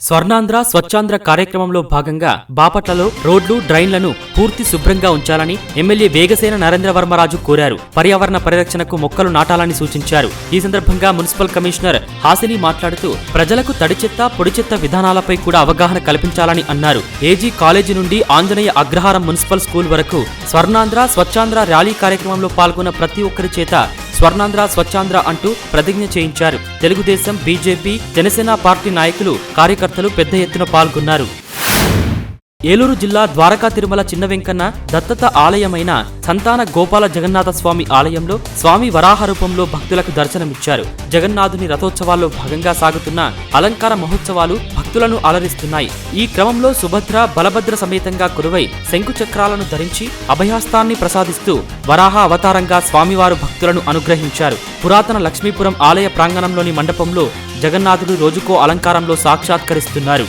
స్వర్ణాంధ్ర స్వచ్ఛాంధ్ర కార్యక్రమంలో భాగంగా బాపట్లలో రోడ్లు డ్రైన్లను పూర్తి శుభ్రంగా ఉంచాలని ఎమ్మెల్యే వేగసేన నరేంద్రవర్మరాజు కోరారు. పర్యావరణ పరిరక్షణకు మొక్కలు నాటాలని సూచించారు. ఈ సందర్భంగా మున్సిపల్ కమిషనర్ హాసిని మాట్లాడుతూ ప్రజలకు తడి చెత్త పొడి చెత్త విధానాలపై కూడా అవగాహన కల్పించాలని అన్నారు. ఏజీ కాలేజీ నుండి ఆంజనేయ అగ్రహారం మున్సిపల్ స్కూల్ వరకు స్వర్ణాంధ్ర స్వచ్ఛాంధ్ర ర్యాలీ కార్యక్రమంలో పాల్గొన్న ప్రతి ఒక్కరి చేత స్వర్ణాంధ్ర స్వచ్ఛాంధ్ర అంటూ ప్రతిజ్ఞ చేయించారు. తెలుగుదేశం, బీజేపీ, జనసేన పార్టీ నాయకులు, కార్యకర్తలు పెద్ద ఎత్తున పాల్గొన్నారు. ఏలూరు జిల్లా ద్వారకా తిరుమల చిన్న వెంకన్న దత్తత ఆలయమైన సంతాన గోపాల జగన్నాథ స్వామి ఆలయంలో స్వామి వరాహ రూపంలో భక్తులకు దర్శనమిచ్చారు. జగన్నాథుని రథోత్సవాల్లో భాగంగా సాగుతున్న అలంకార మహోత్సవాలు భక్తులను అలరిస్తున్నాయి. ఈ క్రమంలో సుభద్ర, బలభద్ర సమేతంగా కురువై శంకు చక్రాలను ధరించి అభయహస్తాన్ని ప్రసాదిస్తూ వరాహ అవతారంగా స్వామివారు భక్తులను అనుగ్రహించారు. పురాతన లక్ష్మీపురం ఆలయ ప్రాంగణంలోని మండపంలో జగన్నాథుడు రోజుకో అలంకారంలో సాక్షాత్కరిస్తున్నారు.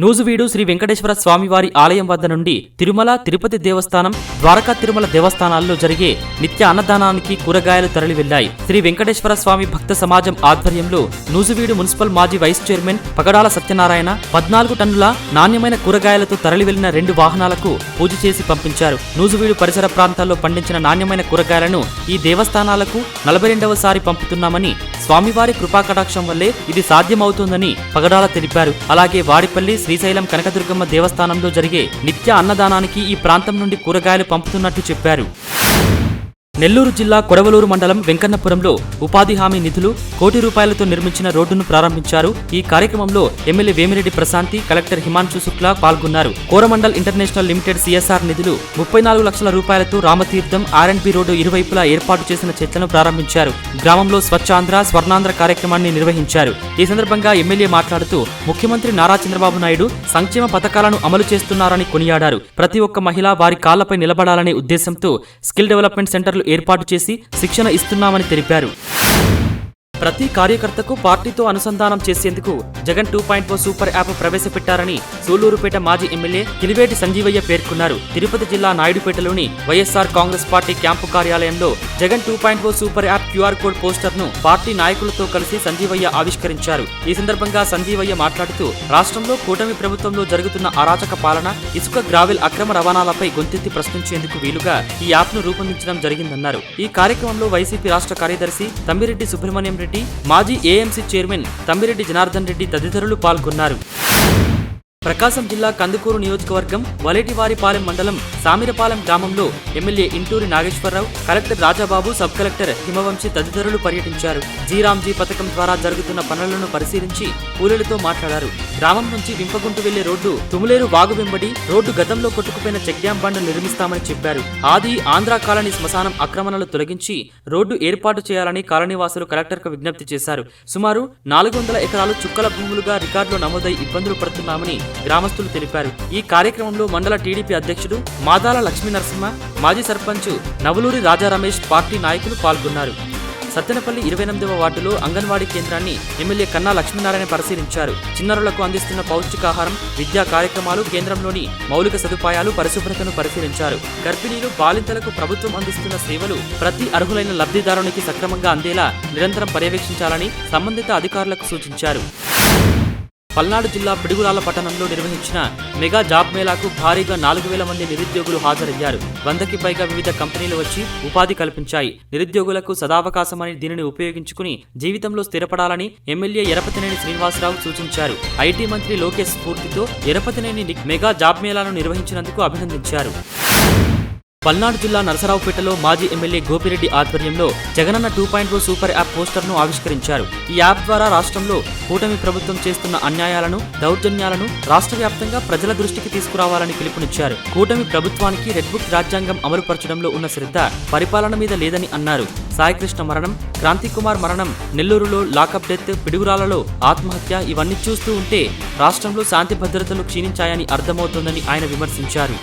నూజువీడు శ్రీ వెంకటేశ్వర స్వామివారి ఆలయం వద్ద నుండి తిరుమల, తిరుపతి దేవస్థానం, ద్వారకా తిరుమల దేవస్థానాల్లో జరిగే నిత్య అన్నదానానికి కూరగాయలు తరలి వెళ్లాయి. శ్రీ వెంకటేశ్వర స్వామి భక్త సమాజం ఆధ్వర్యంలో నూజువీడు మున్సిపల్ మాజీ వైస్ చైర్మన్ పగడాల సత్యనారాయణ 14 టన్నుల నాణ్యమైన కూరగాయలతో తరలి వెళ్లిన 2 వాహనాలకు పూజ చేసి పంపించారు. నూజువీడు పరిసర ప్రాంతాల్లో పండించిన నాణ్యమైన కూరగాయలను ఈ దేవస్థానాలకు 42వసారి పంపుతున్నామని, స్వామివారి కృపాకటాక్షం వల్లే ఇది సాధ్యమవుతుందని పగడాల తెలిపారు. అలాగే వాడిపల్లి శ్రీశైలం కనకదుర్గమ్మ దేవస్థానంలో జరిగే నిత్య అన్నదానానికి ఈ ప్రాంతం నుండి కూరగాయలు పంపుతున్నట్టు చెప్పారు. నెల్లూరు జిల్లా కొడవలూరు మండలం వెంకన్నపురంలో ఉపాధి హామీ నిధులు ₹1,00,00,000తో నిర్మించిన రోడ్డును ప్రారంభించారు. ఈ కార్యక్రమంలో ఎమ్మెల్యే వేమిరెడ్డి ప్రశాంతి, కలెక్టర్ హిమాంశు శుక్లా పాల్గొన్నారు. కోరమండల్ ఇంటర్నేషనల్ లిమిటెడ్ CSR నిధులు ₹34 లక్షలతో రామతీర్థం R&B రోడ్డు ఇరువైపులా ఏర్పాటు చేసిన చెట్లను ప్రారంభించారు. గ్రామంలో స్వచ్ఛాంధ్ర స్వర్ణాంధ్ర కార్యక్రమాన్ని నిర్వహించారు. ఈ సందర్భంగా ఎమ్మెల్యే మాట్లాడుతూ ముఖ్యమంత్రి నారా చంద్రబాబు నాయుడు సంక్షేమ పథకాలను అమలు చేస్తున్నారని కొనియాడారు. ప్రతి ఒక్క మహిళ వారి కాళ్లపై నిలబడాలనే ఉద్దేశంతో స్కిల్ డెవలప్మెంట్ సెంటర్లు ఏర్పాటు చేసి శిక్షణ ఇస్తున్నామని తెలిపారు. ప్రతి కార్యకర్తకు పార్టీతో అనుసంధానం చేసేందుకు జగన్ 2.0 సూపర్ యాప్ ప్రవేశపెట్టారని సూళ్లూరుపేట మాజీ ఎమ్మెల్యే కిలివేటి సంజీవయ్య పేర్కొన్నారు. తిరుపతి జిల్లా నాయుడుపేటలోని వైఎస్ఆర్ కాంగ్రెస్ పార్టీ క్యాంపు కార్యాలయంలో Jagan 2.0 super app QR code పోస్టర్ను పార్టీ నాయకులతో కలిసి సంజీవయ్య ఆవిష్కరించారు. ఈ సందర్భంగా సంజీవయ్య మాట్లాడుతూ రాష్ట్రంలో కూటమి ప్రభుత్వంలో జరుగుతున్న అరాచక పాలన, ఇసుక గ్రావెల్ అక్రమ రవాణాలపై గొంతెత్తి ప్రశ్నించేందుకు వీలుగా ఈ యాప్ను రూపొందించడం జరిగిందన్నారు. ఈ కార్యక్రమంలో వైసీపీ రాష్ట్ర కార్యదర్శి తమ్మిరెడ్డి సుబ్రహ్మణ్యం రెడ్డి, మాజీ AMC చైర్మన్ తమ్మిరెడ్డి జనార్దన్ రెడ్డి తదితరులు పాల్గొన్నారు. ప్రకాశం జిల్లా కందుకూరు నియోజకవర్గం వలేటివారిపాలెం మండలం సామిరపాలెం గ్రామంలో MLA Inturi Nageswararao, collector Rajababu, sub collector Himavamshi తదితరులు పర్యటించారు. జీరాంజీ పథకం ద్వారా జరుగుతున్న పనులను పరిశీలించి కూలీలతో మాట్లాడారు. గ్రామం నుంచి వింపగుంటు వెళ్లే రోడ్డు తుములేరు వాగు వెంబడి రోడ్డు గతంలో కొట్టుకుపోయిన చెక్ డ్యాం బండ నిర్మిస్తామని చెప్పారు. ఆది ఆంధ్ర కాలనీ శ్మశానం ఆక్రమణలు తొలగించి రోడ్డు ఏర్పాటు చేయాలని కాలనీవాసులు కలెక్టర్కు విజ్ఞప్తి చేశారు. సుమారు 400 ఎకరాలు చుక్కల భూములుగా రికార్డులో నమోదై ఇబ్బందులు పడుతున్నామని గ్రామస్తులు తెలిపారు. ఈ కార్యక్రమంలో మండల టీడీపీ అధ్యక్షుడు మాదాల లక్ష్మీ నరసింహ, మాజీ సర్పంచ్ నవలూరి రాజా రమేష్, పార్టీ నాయకులు పాల్గొన్నారు. సత్తెనపల్లి 28వ వార్డులో అంగన్వాడీ కేంద్రాన్ని ఎమ్మెల్యే కన్నా లక్ష్మీనారాయణ పరిశీలించారు. చిన్నారులకు అందిస్తున్న పౌష్టికాహారం, విద్యా కార్యక్రమాలు, కేంద్రంలోని మౌలిక సదుపాయాలు, పరిశుభ్రతను పరిశీలించారు. గర్భిణీలు, బాలింతలకు ప్రభుత్వం అందిస్తున్న సేవలు ప్రతి అర్హులైన లబ్ధిదారునికి సక్రమంగా అందేలా నిరంతరం పర్యవేక్షించాలని సంబంధిత అధికారులకు సూచించారు. పల్నాడు జిల్లా పిడుగురాల పట్టణంలో నిర్వహించిన మెగా జాబ్ మేళాకు భారీగా 4,000 మంది నిరుద్యోగులు హాజరయ్యారు. 100కి పైగా వివిధ కంపెనీలు వచ్చి ఉపాధి కల్పించాయి. నిరుద్యోగులకు సదావకాశమని దీనిని ఉపయోగించుకుని జీవితంలో స్థిరపడాలని ఎమ్మెల్యే ఎరపతినేని శ్రీనివాసరావు సూచించారు. ఐటీ మంత్రి లోకేష్ స్ఫూర్తితో ఎరపతినేని మెగా జాబ్ మేళాను నిర్వహించినందుకు అభినందించారు. పల్నాడు జిల్లా నరసరావుపేటలో మాజీ ఎమ్మెల్యే గోపిరెడ్డి ఆధ్వర్యంలో జగనన్న 2.0 సూపర్ యాప్ పోస్టర్ను ఆవిష్కరించారు. ఈ యాప్ ద్వారా రాష్ట్రంలో కూటమి ప్రభుత్వం చేస్తున్న అన్యాయాలను, దౌర్జన్యాలను రాష్ట్ర వ్యాప్తంగా ప్రజల దృష్టికి తీసుకురావాలని పిలుపునిచ్చారు. కూటమి ప్రభుత్వానికి రెడ్ బుక్ రాజ్యాంగం అమలుపరచడంలో ఉన్న శ్రద్ధ పరిపాలన మీద లేదని అన్నారు. సాయికృష్ణ మరణం, క్రాంతికుమార్ మరణం, నెల్లూరులో లాకప్ డెత్, పిడుగురాలలో ఆత్మహత్య, ఇవన్నీ చూస్తూ ఉంటే రాష్ట్రంలో శాంతి భద్రతలు క్షీణించాయని అర్థమవుతోందని ఆయన విమర్శించారు.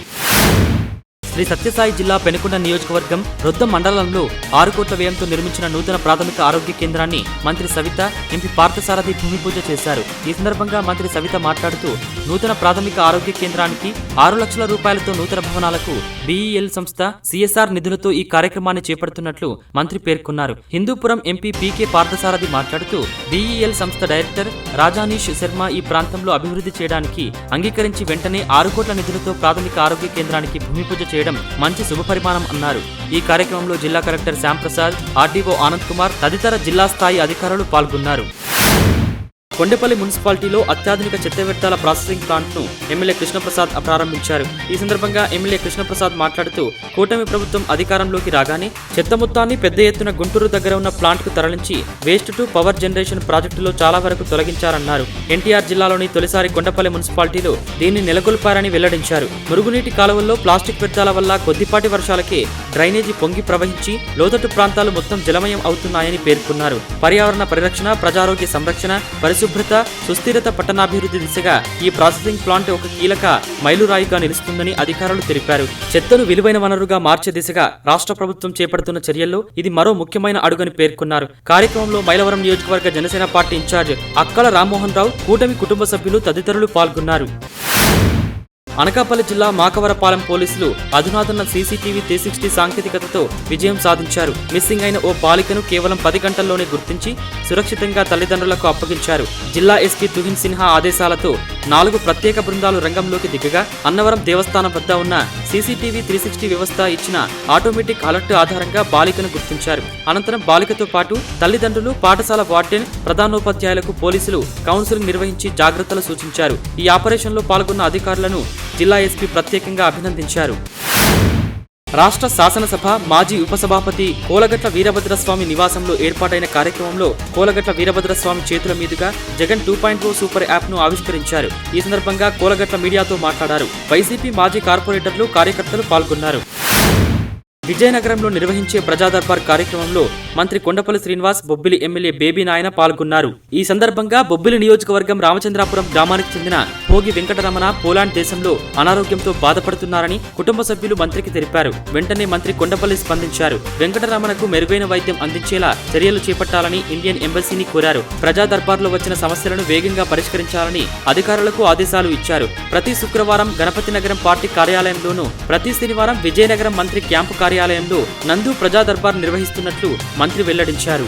శ్రీ సత్యసాయి జిల్లా పెనుకొండ నియోజకవర్గం రొద్ద మండలంలో 6 కోట్ల వ్యయంతో నిర్మించిన నూతన ప్రాథమిక ఆరోగ్య కేంద్రాన్ని మంత్రి సవిత, ఎంపీ పార్థసారథి భూమి పూజ చేశారు. ఈ సందర్భంగా మంత్రి సవిత మాట్లాడుతూ నూతన ప్రాథమిక ఆరోగ్య కేంద్రానికి 6 లక్షల రూపాయలతో నూతన భవనాలకు బీఈఎల్ సంస్థ సిఎస్ఆర్ నిధులతో ఈ కార్యక్రమాన్ని చేపడుతున్నట్లు మంత్రి పేర్కొన్నారు. హిందూపురం ఎంపీ పీకే పార్థసారథి మాట్లాడుతూ బీఈఎల్ సంస్థ డైరెక్టర్ రాజానీష్ శర్మ ఈ ప్రాంతంలో అభివృద్ధి చేయడానికి అంగీకరించి వెంటనే 6 కోట్ల నిధులతో ప్రాథమిక ఆరోగ్య కేంద్రానికి భూమి పూజ చేయడం మంచి శుభపరిమాణం అన్నారు. ఈ కార్యక్రమంలో జిల్లా కలెక్టర్ శ్యాంప్రసాద్, ఆర్డీఓ ఆనంద్ కుమార్ తదితర జిల్లా స్థాయి అధికారులు పాల్గొన్నారు. కొండపల్లి మున్సిపాలిటీలో అత్యాధునిక చెత్త వ్యర్థాల ప్రాసెసింగ్ ప్లాంట్ ను ఎమ్మెల్యే కృష్ణప్రసాద్ ప్రారంభించారు. ఈ సందర్భంగా ఎమ్మెల్యే కృష్ణప్రసాద్ మాట్లాడుతూ కూటమి ప్రభుత్వం అధికారంలోకి రాగానే చెత్త మొత్తాన్ని పెద్ద ఎత్తున గుంటూరు దగ్గర ఉన్న ప్లాంట్ కు తరలించి వేస్ట్ టు పవర్ జనరేషన్ ప్రాజెక్టులో చాలా వరకు తొలగించారన్నారు. ఎన్టీఆర్ జిల్లాలోని తొలిసారి కొండపల్లి మున్సిపాలిటీలో దీన్ని నెలకొల్పారని వెల్లడించారు. మురుగునీటి కాలువల్లో ప్లాస్టిక్ వ్యర్థాల వల్ల కొద్దిపాటి వర్షాలకే డ్రైనేజీ పొంగి ప్రవహించి లోతట్టు ప్రాంతాలు మొత్తం జలమయం అవుతున్నాయని పేర్కొన్నారు. పర్యావరణ పరిరక్షణ, ప్రజారోగ్య సంరక్షణ, పరిశుభ్రత, సుస్థిరత, పట్టణాభివృద్ధి దిశగా ఈ ప్రాసెసింగ్ ప్లాంట్ ఒక కీలక మైలురాయిగా నిలుస్తుందని అధికారులు తెలిపారు. చెత్తను విలువైన వనరుగా మార్చే దిశగా రాష్ట్ర ప్రభుత్వం చేపడుతున్న చర్యల్లో ఇది మరో ముఖ్యమైన అడుగని పేర్కొన్నారు. కార్యక్రమంలో మైలవరం నియోజకవర్గ జనసేన పార్టీ ఇన్ఛార్జ్ అక్కల రామ్మోహన్ రావు, కూటమి కుటుంబ సభ్యులు తదితరులు పాల్గొన్నారు. అనకాపల్లి జిల్లా మాకవరపాలెం పోలీసులు అధునాతన సీసీటీవీ 360 సాంకేతికతతో విజయం సాధించారు. మిస్సింగ్ అయిన ఓ బాలికను కేవలం 10 గంటల్లోనే గుర్తించి సురక్షితంగా తల్లిదండ్రులకు అప్పగించారు. జిల్లా ఎస్పీ తుహిన్ సిన్హా ఆదేశాలతో 4 ప్రత్యేక బృందాలు రంగంలోకి దిగగా అన్నవరం దేవస్థానం వద్ద ఉన్న సీసీటీవీ 360 వ్యవస్థ ఇచ్చిన ఆటోమేటిక్ అలర్ట్ ఆధారంగా బాలికను గుర్తించారు. అనంతరం బాలికతో పాటు తల్లిదండ్రులు, పాఠశాల వార్డెన్, ప్రధానోపాధ్యాయులకు పోలీసులు కౌన్సిలింగ్ నిర్వహించి జాగ్రత్తలు సూచించారు. ఈ ఆపరేషన్లో పాల్గొన్న అధికారులను జిల్లా ఎస్పీ ప్రత్యేకంగా అభినందించారు. రాష్ట్ర శాసనసభ మాజీ ఉపసభాపతి కోలగట్ల వీరభద్రస్వామి నివాసంలో ఏర్పాటైన కార్యక్రమంలో కోలగట్ల వీరభద్రస్వామి చేతుల మీదుగా జగన్ 2.0 సూపర్ యాప్ ను ఆవిష్కరించారు. ఈ సందర్భంగా కోలగట్ల మీడియాతో మాట్లాడారు. వైసీపీ మాజీ కార్పొరేటర్లు, కార్యకర్తలు పాల్గొన్నారు. విజయనగరంలో నిర్వహించే ప్రజా దర్బార్ కార్యక్రమంలో మంత్రి కొండపల్లి శ్రీనివాస్, బొబ్బిలి ఎమ్మెల్యే బేబీ నాయన పాల్గొన్నారు. ఈ సందర్భంగా బొబ్బిలి నియోజకవర్గం రామచంద్రాపురం గ్రామానికి చెందిన భోగి వెంకటరమణ పోలాండ్ దేశంలో అనారోగ్యంతో బాధపడుతున్నారని కుటుంబ సభ్యులు మంత్రికి తెలిపారు. వెంటనే మంత్రి కొండపల్లి స్పందించారు. వెంకటరమణకు మెరుగైన వైద్యం అందించేలా చర్యలు చేపట్టాలని ఇండియన్ ఎంబసీని కోరారు. ప్రజా దర్బార్లో వచ్చిన సమస్యలను వేగంగా పరిష్కరించాలని అధికారులకు ఆదేశాలు ఇచ్చారు. ప్రతి శుక్రవారం గణపతి నగరం పార్టీ కార్యాలయంలోనూ, ప్రతి శనివారం విజయనగరం మంత్రి క్యాంపు కార్యాలయంలో నందు ప్రజా దర్బార్ నిర్వహిస్తున్నట్లు మంత్రి వెల్లడించారు.